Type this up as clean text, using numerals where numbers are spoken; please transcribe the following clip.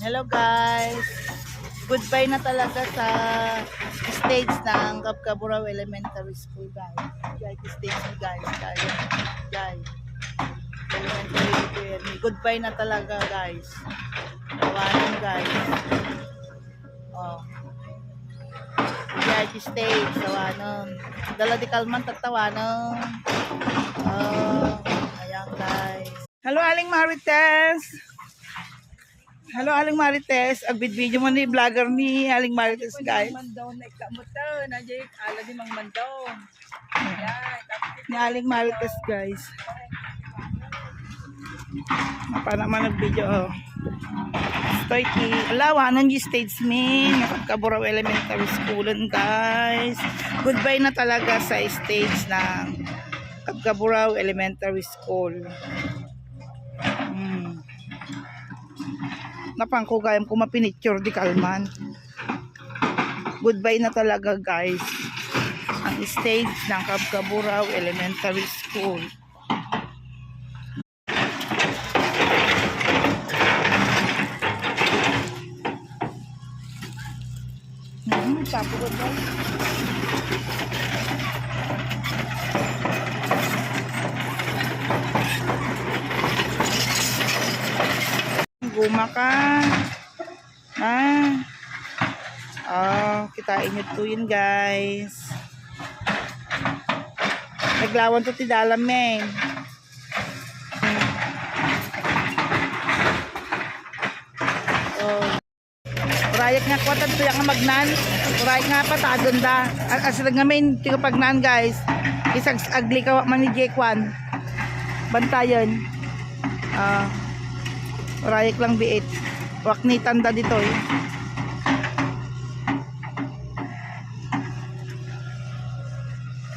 Hello guys. Goodbye na talaga sa stage ng Cabcaburaw Elementary School guys. Guys, stage ni guys. Guys. Elementary. Goodbye na talaga guys. Tawanan guys. Oh. Guys, stage. Tawanan. Dala di kalman tatawanan. Oh. Ayan guys. Hello Aling Marites. Hello Aling Marites, agbid video mo ni vlogger ni Aling Marites guys. Mandaw na ikamuto, nandiyan ala di mang mandaw. Ni Aling Marites guys. Mapa naman nag-video oh. Stoyki, alawanan yung stage ni Cabcaburaw Elementary School guys. Goodbye na talaga sa stage ng Cabcaburaw Elementary School. Napangkugayam ko mapinicture di kalman. Goodbye na talaga guys ang stage ng Cabcaburaw Elementary School. Tapos guys. Guma ka. Kitain nyo to yun guys. Naglawan to ti dalameng. Urayak nga kwatan to yung magnan. Urayak nga pa tadon da. Asirag nga main tiga pagnan guys. Isang agli ka man ni J1. Bantayan. Urayak lang biit. Wak ni tanda dito eh.